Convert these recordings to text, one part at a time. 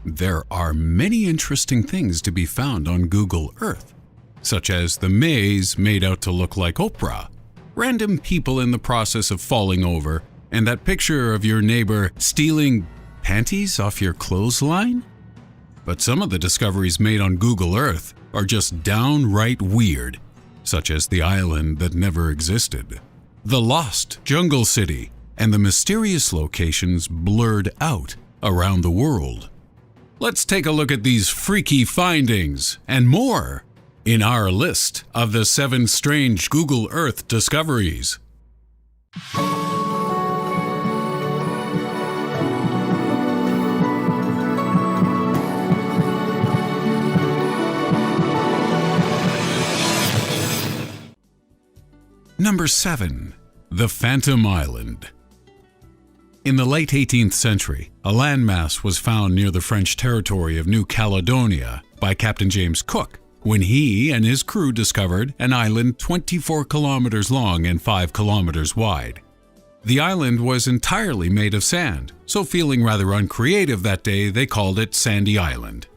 There are many interesting things to be found on Google Earth, such as the maze made out to look like Oprah, random people in the process of falling over, and that picture of your neighbor stealing panties off your clothesline. But some of the discoveries made on Google Earth are just downright weird, such as the island that never existed, the lost jungle city, and the mysterious locations blurred out around the world. Let's take a look at these freaky findings and more in our list of the 7 strange Google Earth discoveries. Number 7. The Phantom Island. In the late 18th century, a landmass was found near the French territory of New Caledonia by Captain James Cook, when he and his crew discovered an island 24 kilometers long and 5 kilometers wide. The island was entirely made of sand, so feeling rather uncreative that day, they called it Sandy Island.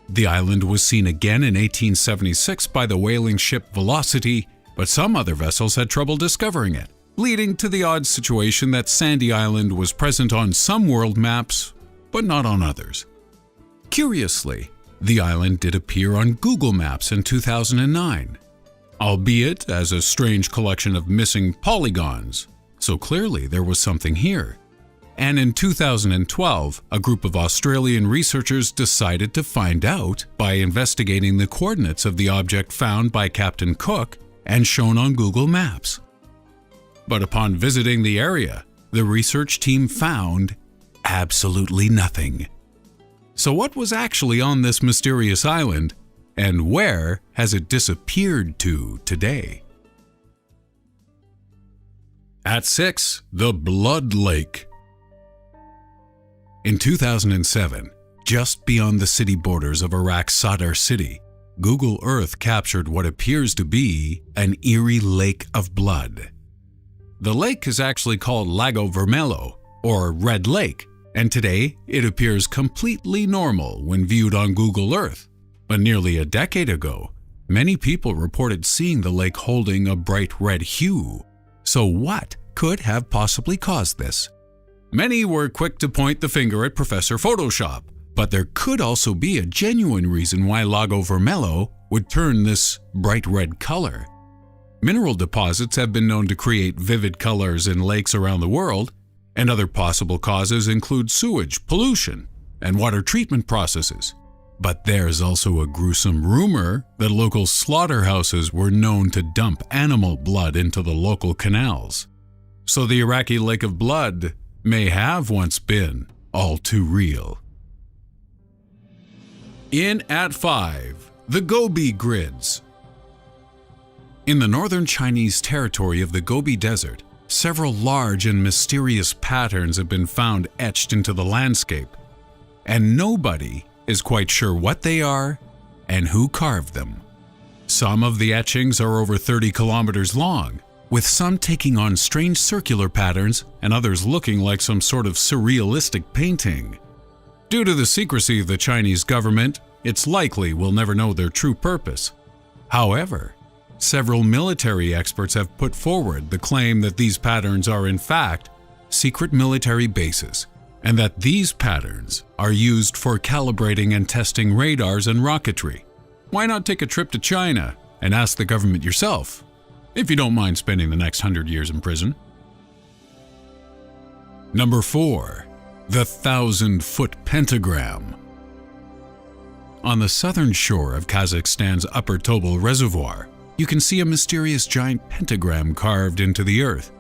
The island was seen again in 1876 by the whaling ship Velocity, but some other vessels had trouble discovering it, leading to the odd situation that Sandy Island was present on some world maps, but not on others. Curiously, the island did appear on Google Maps in 2009, albeit as a strange collection of missing polygons, so clearly there was something here. And in 2012, a group of Australian researchers decided to find out by investigating the coordinates of the object found by Captain Cook and shown on Google Maps. But upon visiting the area, the research team found absolutely nothing. So what was actually on this mysterious island, and where has it disappeared to today? At 6, the Blood Lake. In 2007, just beyond the city borders of Iraq's Sadr city, Google Earth captured what appears to be an eerie lake of blood. The lake is actually called Lago Vermelho, or Red Lake, and today it appears completely normal when viewed on Google Earth. But nearly a decade ago, many people reported seeing the lake holding a bright red hue. So what could have possibly caused this? Many were quick to point the finger at Professor Photoshop, but there could also be a genuine reason why Lago Vermelho would turn this bright red color. Mineral deposits have been known to create vivid colors in lakes around the world, and other possible causes include sewage, pollution, and water treatment processes. But there's also a gruesome rumor that local slaughterhouses were known to dump animal blood into the local canals. So the Iraqi Lake of Blood may have once been all too real. In at 5, the Gobi Grids. In the northern Chinese territory of the Gobi Desert, several large and mysterious patterns have been found etched into the landscape, and nobody is quite sure what they are and who carved them. Some of the etchings are over 30 kilometers long, with some taking on strange circular patterns and others looking like some sort of surrealistic painting. Due to the secrecy of the Chinese government, it's likely we'll never know their true purpose. However, several military experts have put forward the claim that these patterns are in fact secret military bases, and that these patterns are used for calibrating and testing radars and rocketry. Why not take a trip to China and ask the government yourself, if you don't mind spending the next 100 years in prison? Number 4. The 1,000-foot pentagram. On the southern shore of Kazakhstan's Upper Tobol Reservoir, you can see a mysterious giant pentagram carved into the earth.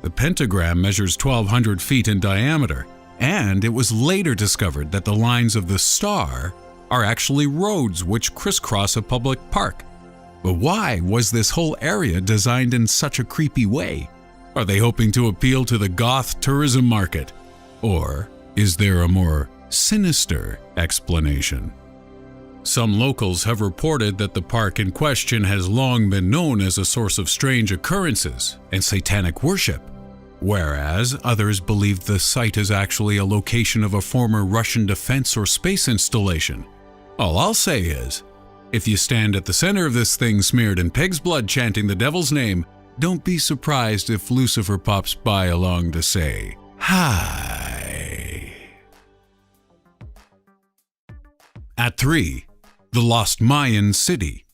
The pentagram measures 1,200 feet in diameter, and it was later discovered that the lines of the star are actually roads which crisscross a public park. But why was this whole area designed in such a creepy way? Are they hoping to appeal to the goth tourism market? Or is there a more sinister explanation? Some locals have reported that the park in question has long been known as a source of strange occurrences and satanic worship. whereas others believe the site is actually a location of a former Russian defense or space installation. All I'll say is, if you stand at the center of this thing smeared in pig's blood chanting the devil's name, don't be surprised if Lucifer pops by along to say, hi. At 3. The Lost Mayan City.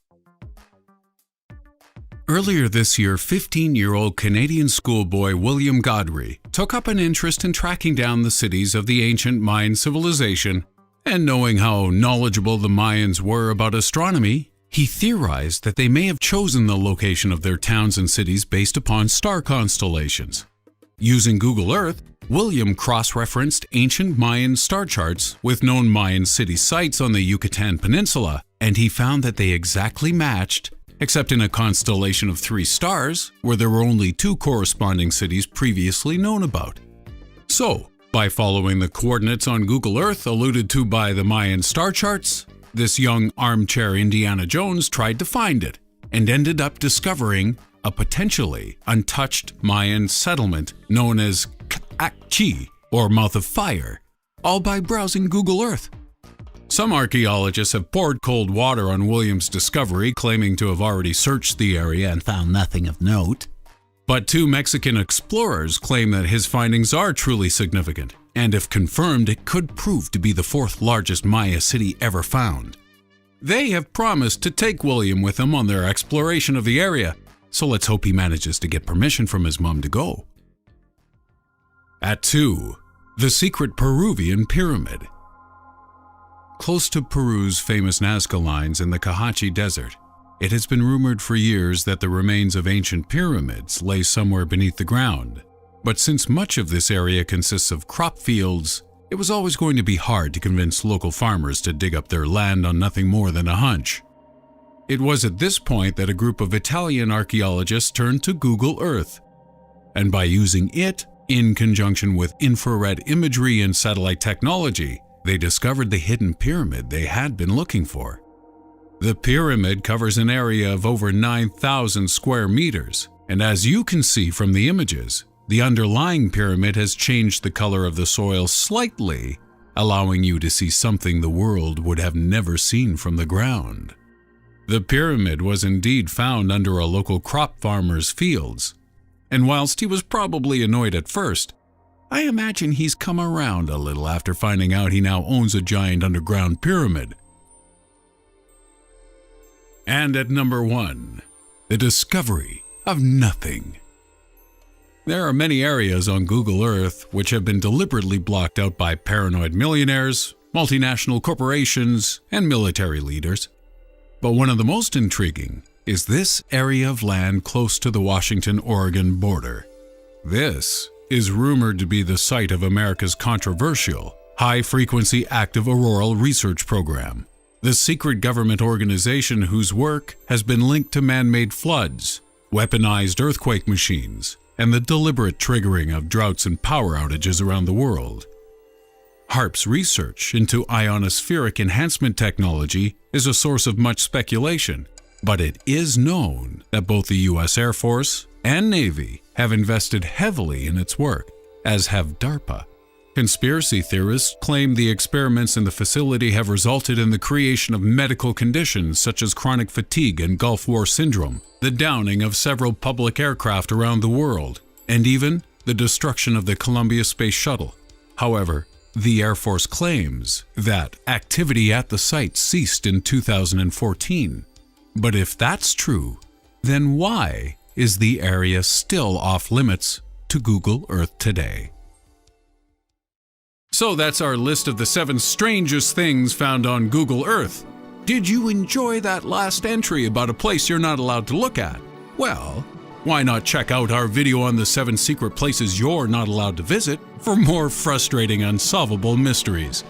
Earlier this year, 15-year-old Canadian schoolboy William Godry took up an interest in tracking down the cities of the ancient Mayan civilization, and knowing how knowledgeable the Mayans were about astronomy, he theorized that they may have chosen the location of their towns and cities based upon star constellations. Using Google Earth, William cross-referenced ancient Mayan star charts with known Mayan city sites on the Yucatan Peninsula, and he found that they exactly matched, except in a constellation of 3 stars, where there were only 2 corresponding cities previously known about. So, by following the coordinates on Google Earth alluded to by the Mayan star charts, this young armchair Indiana Jones tried to find it, and ended up discovering a potentially untouched Mayan settlement known as K'akchi, or Mouth of Fire, all by browsing Google Earth. Some archaeologists have poured cold water on William's discovery, claiming to have already searched the area and found nothing of note. But 2 Mexican explorers claim that his findings are truly significant, and if confirmed, it could prove to be the 4th largest Maya city ever found. They have promised to take William with them on their exploration of the area, so let's hope he manages to get permission from his mom to go. At 2. The Secret Peruvian Pyramid. Close to Peru's famous Nazca Lines in the Cajachi Desert, it has been rumored for years that the remains of ancient pyramids lay somewhere beneath the ground. But since much of this area consists of crop fields, it was always going to be hard to convince local farmers to dig up their land on nothing more than a hunch. It was at this point that a group of Italian archaeologists turned to Google Earth, and by using it, in conjunction with infrared imagery and satellite technology, they discovered the hidden pyramid they had been looking for. The pyramid covers an area of over 9,000 square meters, and as you can see from the images, the underlying pyramid has changed the color of the soil slightly, allowing you to see something the world would have never seen from the ground. The pyramid was indeed found under a local crop farmer's fields, and whilst he was probably annoyed at first, I imagine he's come around a little after finding out he now owns a giant underground pyramid. And at number 1, the discovery of nothing. There are many areas on Google Earth which have been deliberately blocked out by paranoid millionaires, multinational corporations, and military leaders. But one of the most intriguing is this area of land close to the Washington-Oregon border. This is rumored to be the site of America's controversial high-frequency active auroral research program, the secret government organization whose work has been linked to man-made floods, weaponized earthquake machines, and the deliberate triggering of droughts and power outages around the world. HAARP's research into ionospheric enhancement technology is a source of much speculation, but it is known that both the U.S. Air Force and Navy have invested heavily in its work, as have DARPA. Conspiracy theorists claim the experiments in the facility have resulted in the creation of medical conditions such as chronic fatigue and Gulf War syndrome, the downing of several public aircraft around the world, and even the destruction of the Columbia Space Shuttle. However, the Air Force claims that activity at the site ceased in 2014. But if that's true, then why is the area still off limits to Google Earth today? So that's our list of the 7 strangest things found on Google Earth. Did you enjoy that last entry about a place you're not allowed to look at? Well, why not check out our video on the 7 secret places you're not allowed to visit for more frustrating unsolvable mysteries?